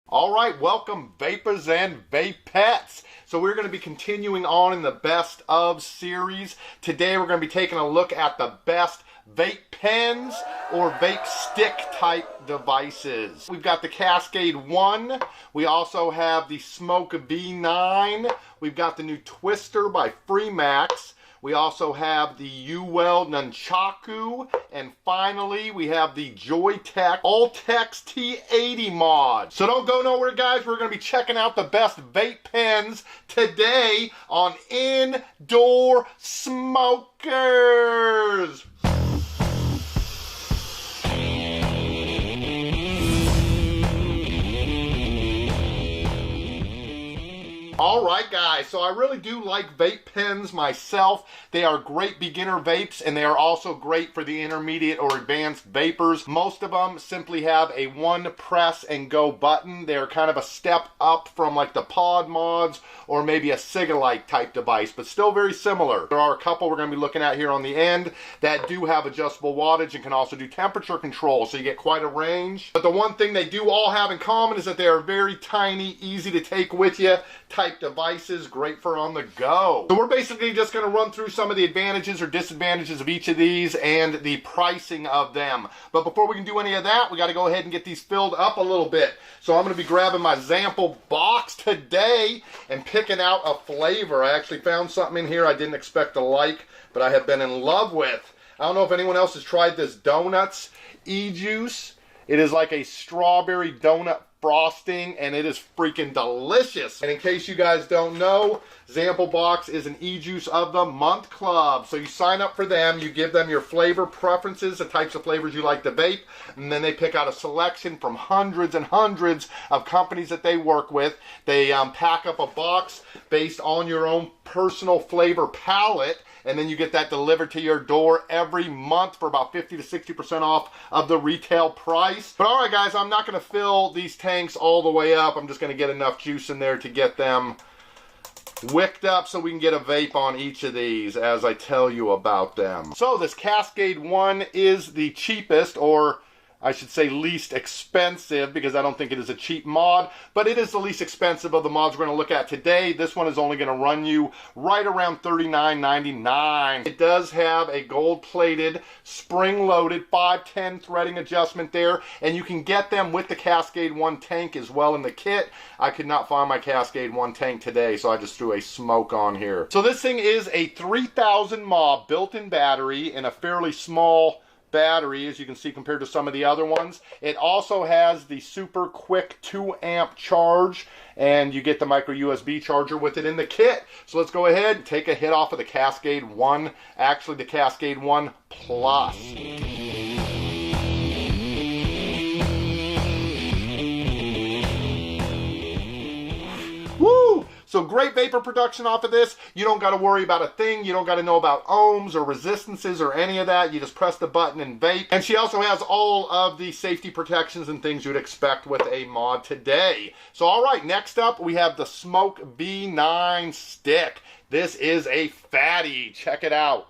All right, welcome vapors and vape pets. So we're going to be continuing on in the best of series. Today we're going to be taking a look at the best vape pens or vape stick type devices. We've got the Cascade 1. We also have the Smoke V9. We've got the new Twister by Freemax. We also have the U-Well Nunchaku, and finally we have the Joytech Ultex T80 mod. So don't go nowhere, guys. We're going to be checking out the best vape pens today on Indoor Smokers. Alright guys, so I really do like vape pens myself. They are great beginner vapes and they are also great for the intermediate or advanced vapors. Most of them simply have a one press and go button. They're kind of a step up from like the pod mods or maybe a Cigalite type device, but still very similar. There are a couple we're going to be looking at here on the end that do have adjustable wattage and can also do temperature control, so you get quite a range. But the one thing they do all have in common is that they are very tiny, easy to take with you type devices, great for on the go. So we're basically just going to run through some of the advantages or disadvantages of each of these and the pricing of them. But before we can do any of that, we got to go ahead and get these filled up a little bit. So I'm going to be grabbing my sample box today and picking out a flavor. I actually found something in here I didn't expect to like, but I have been in love with. I don't know if anyone else has tried this Donuts e-juice. It is like a strawberry donut frosting, and it is freaking delicious. And in case you guys don't know, Zample Box is an e-juice of the month club. So you sign up for them, you give them your flavor preferences, the types of flavors you like to vape, and then they pick out a selection from hundreds and hundreds of companies that they work with. They pack up a box based on your own personal flavor palette, and then you get that delivered to your door every month for about 50 to 60% off of the retail price. But all right, guys, I'm not going to fill these tanks all the way up. I'm just going to get enough juice in there to get them wicked up so we can get a vape on each of these as I tell you about them. So this Cascade 1 is the cheapest, or I should say least expensive, because I don't think it is a cheap mod, but it is the least expensive of the mods we're going to look at today. This one is only going to run you right around $39.99. It does have a gold-plated, spring-loaded 510 threading adjustment there, and you can get them with the Cascade 1 tank as well in the kit. I could not find my Cascade 1 tank today, so I just threw a smoke on here. So this thing is a 3000 mAh built-in battery in a fairly small battery, as you can see, compared to some of the other ones. It also has the super quick 2 amp charge, and you get the micro USB charger with it in the kit. So let's go ahead and take a hit off of the Cascade 1, actually the Cascade 1 Plus. Woo! So great vapor production off of this. You don't got to worry about a thing. You don't got to know about ohms or resistances or any of that. You just press the button and vape. And she also has all of the safety protections and things you'd expect with a mod today. So all right, next up we have the Smoke V9 stick. This is a fatty. Check it out.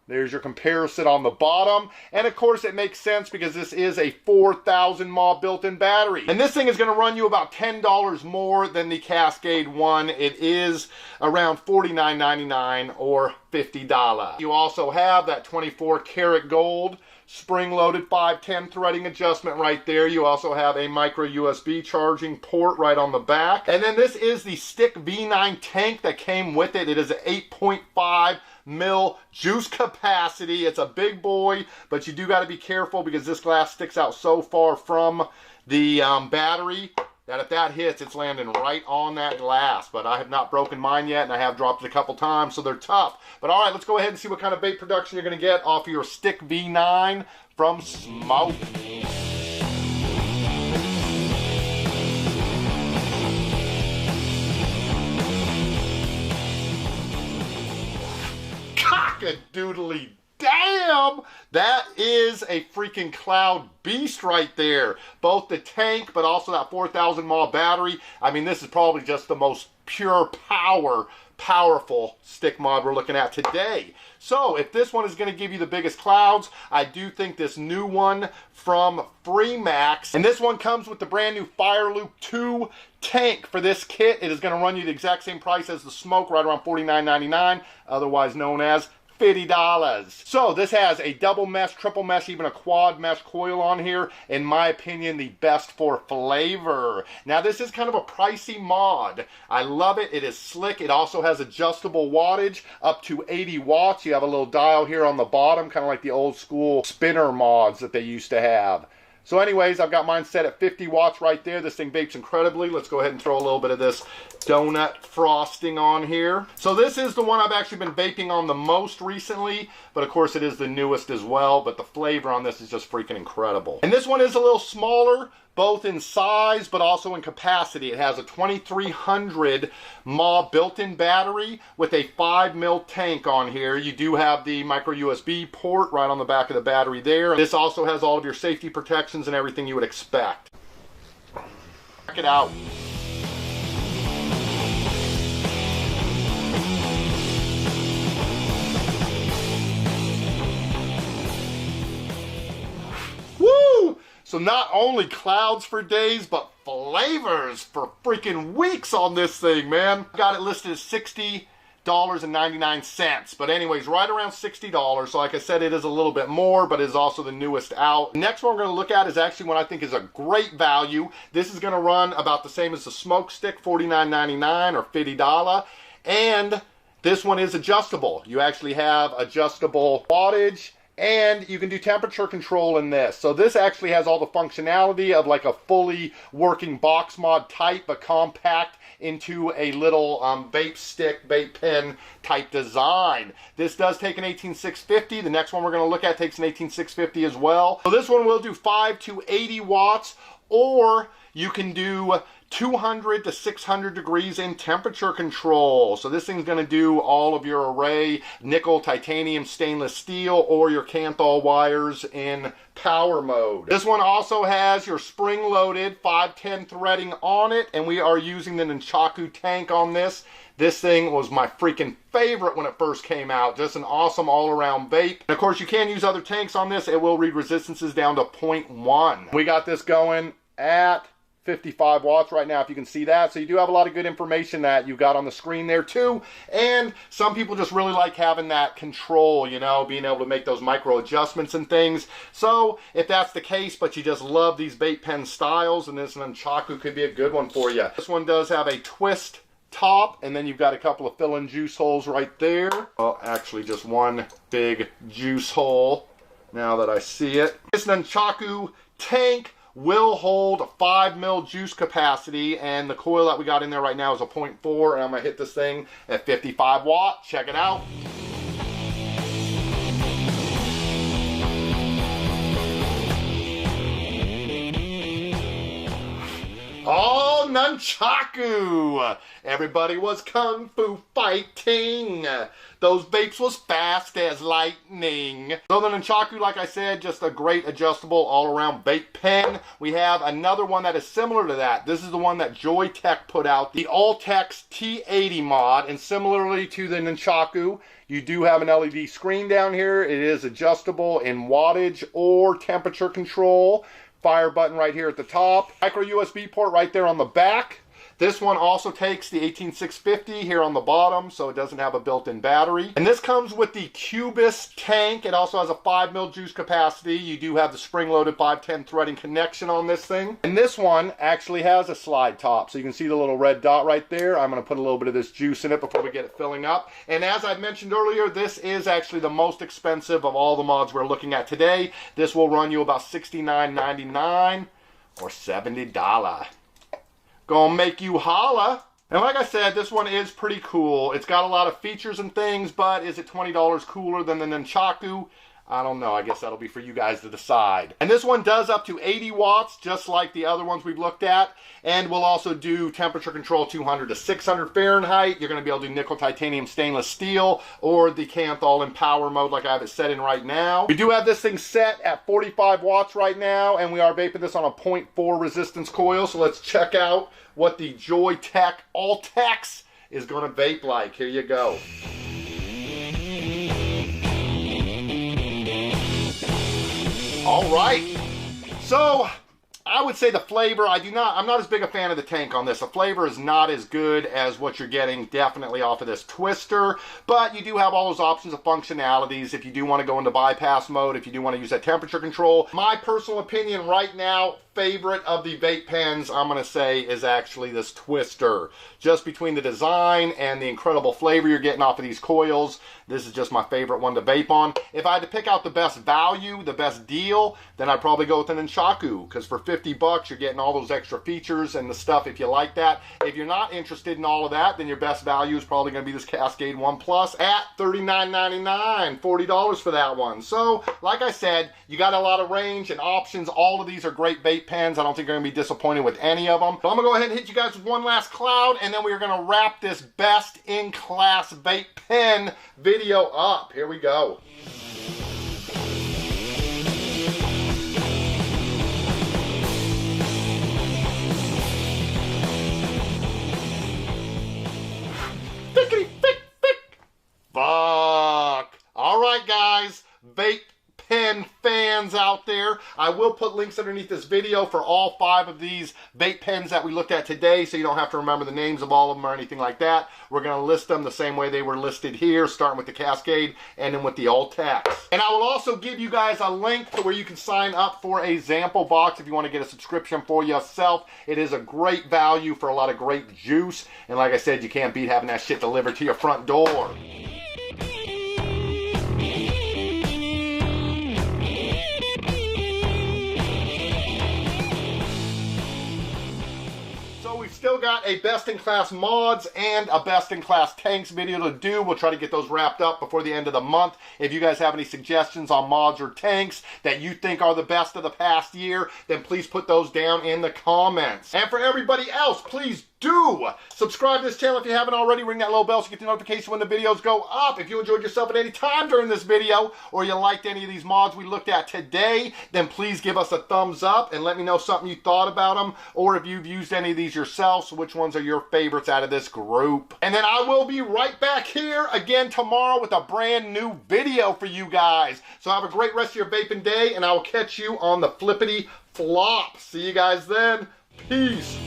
There's your comparison on the bottom. And of course it makes sense because this is a 4000 mAh built-in battery. And this thing is going to run you about $10 more than the Cascade 1. It is around $49.99 or $50. You also have that 24 karat gold spring-loaded 510 threading adjustment right there. You also have a micro USB charging port right on the back. And then this is the Stick V9 tank that came with it. It is an 8.5 mil juice capacity. It's a big boy, but you do got to be careful because this glass sticks out so far from the battery that if that hits, it's landing right on that glass. But I have not broken mine yet, and I have dropped it a couple times, so they're tough. But all right, let's go ahead and see what kind of vape production you're going to get off of your Stick V9 from Smoke. Cock-a-doodly damn, that is a freaking cloud beast right there. Both the tank, but also that 4,000 mAh battery. I mean, this is probably just the most pure powerful stick mod we're looking at today. So if this one is going to give you the biggest clouds, I do think this new one from Freemax, and this one comes with the brand new Fire Loop 2 tank for this kit. It is going to run you the exact same price as the Smoke, right around $49.99, otherwise known as $50. So this has a double mesh, triple mesh, even a quad mesh coil on here. In my opinion, the best for flavor. Now this is kind of a pricey mod. I love it. It is slick. It also has adjustable wattage up to 80 watts. You have a little dial here on the bottom, kind of like the old school spinner mods that they used to have. So anyways, I've got mine set at 50 watts right there. This thing vapes incredibly. Let's go ahead and throw a little bit of this donut frosting on here. So this is the one I've actually been vaping on the most recently, but of course it is the newest as well, but the flavor on this is just freaking incredible. And this one is a little smaller, both in size but also in capacity. It has a 2300 mAh built-in battery with a 5 ml tank on here. You do have the micro USB port right on the back of the battery there. This also has all of your safety protections and everything you would expect. Check it out. Woo! So not only clouds for days, but flavors for freaking weeks on this thing, man. Got it listed as $60.99. But anyways, right around $60. So like I said, it is a little bit more, but it is also the newest out. The next one we're going to look at is actually one I think is a great value. This is going to run about the same as the Smoke Stick, $49.99 or $50. And this one is adjustable. You actually have adjustable wattage, and you can do temperature control in this. So this actually has all the functionality of like a fully working box mod type, but compact into a little vape stick, vape pen type design. This does take an 18650. The next one we're going to look at takes an 18650 as well. So this one will do 5 to 80 watts, or you can do 200 to 600 degrees in temperature control. So this thing's going to do all of your array, nickel, titanium, stainless steel, or your Kanthal wires in power mode. This one also has your spring-loaded 510 threading on it, and we are using the Nunchaku tank on this. This thing was my freaking favorite when it first came out. Just an awesome all-around vape. And of course, you can use other tanks on this. It will read resistances down to 0.1. We got this going at 55 watts right now, if you can see that. So you do have a lot of good information that you got on the screen there too. And some people just really like having that control, you know, being able to make those micro adjustments and things. So if that's the case, but you just love these vape pen styles, and this Nunchaku could be a good one for you. This one does have a twist top, and then you've got a couple of fill-in juice holes right there. Well, actually just one big juice hole now that I see it. This Nunchaku tank will hold a 5 ml juice capacity, and the coil that we got in there right now is a 0.4, and I'm gonna hit this thing at 55 watts. Check it out. Oh, Nunchaku! Everybody was kung fu fighting. Those vapes was fast as lightning. So the Nunchaku, like I said, just a great adjustable all-around vape pen. We have another one that is similar to that. This is the one that Joytech put out, the Alltex T80 mod, and similarly to the Nunchaku, you do have an LED screen down here. It is adjustable in wattage or temperature control. Fire button right here at the top. Micro USB port right there on the back. This one also takes the 18650 here on the bottom, so it doesn't have a built-in battery. And this comes with the Cubis tank. It also has a 5 ml juice capacity. You do have the spring-loaded 510 threading connection on this thing. And this one actually has a slide top, so you can see the little red dot right there. I'm going to put a little bit of this juice in it before we get it filling up. And as I mentioned earlier, this is actually the most expensive of all the mods we're looking at today. This will run you about $69.99 or $70. Gonna make you holla. And like I said, this one is pretty cool. It's got a lot of features and things, but is it $20 cooler than the Nunchaku? I don't know. I guess that'll be for you guys to decide. And this one does up to 80 watts, just like the other ones we've looked at. And we'll also do temperature control 200 to 600 Fahrenheit. You're going to be able to do nickel, titanium, stainless steel, or the Kanthal in power mode like I have it set in right now. We do have this thing set at 45 watts right now, and we are vaping this on a 0.4 resistance coil. So let's check out what the Joytech All-Tex is going to vape like. Here you go. All right, so I would say the flavor, I'm not as big a fan of the tank on this. The flavor is not as good as what you're getting definitely off of this Twister, but you do have all those options of functionalities if you do want to go into bypass mode, if you do want to use that temperature control. My personal opinion right now, favorite of the vape pens, I'm going to say, is actually this Twister. Just between the design and the incredible flavor you're getting off of these coils, this is just my favorite one to vape on. If I had to pick out the best value, the best deal, then I'd probably go with an Nunchaku, because for 50 bucks, you're getting all those extra features and the stuff if you like that. If you're not interested in all of that, then your best value is probably going to be this Cascade 1 Plus at $39.99, $40 for that one. So, like I said, you got a lot of range and options. All of these are great vape pens. I don't think you're going to be disappointed with any of them. So I'm going to go ahead and hit you guys with one last cloud, and then we're going to wrap this best in class vape pen video up. Here we go. Fuck. All right, guys. Vape pen fans out there, I will put links underneath this video for all 5 of these vape pens that we looked at today, so you don't have to remember the names of all of them or anything like that. We're going to list them the same way they were listed here, starting with the Cascade and then with the All-Tex. And I will also give you guys a link to where you can sign up for a sample box if you want to get a subscription for yourself. It is a great value for a lot of great juice, and like I said, you can't beat having that shit delivered to your front door. We've still got a best-in-class mods and a best-in-class tanks video to do. We'll try to get those wrapped up before the end of the month. If you guys have any suggestions on mods or tanks that you think are the best of the past year, then please put those down in the comments. And for everybody else, please do subscribe to this channel if you haven't already. Ring that little bell so you get the notification when the videos go up. If you enjoyed yourself at any time during this video, or you liked any of these mods we looked at today, then please give us a thumbs up and let me know something you thought about them, or if you've used any of these yourself, so which ones are your favorites out of this group. And then I will be right back here again tomorrow with a brand new video for you guys. So have a great rest of your vaping day, and I will catch you on the flippity flop. See you guys then. Peace.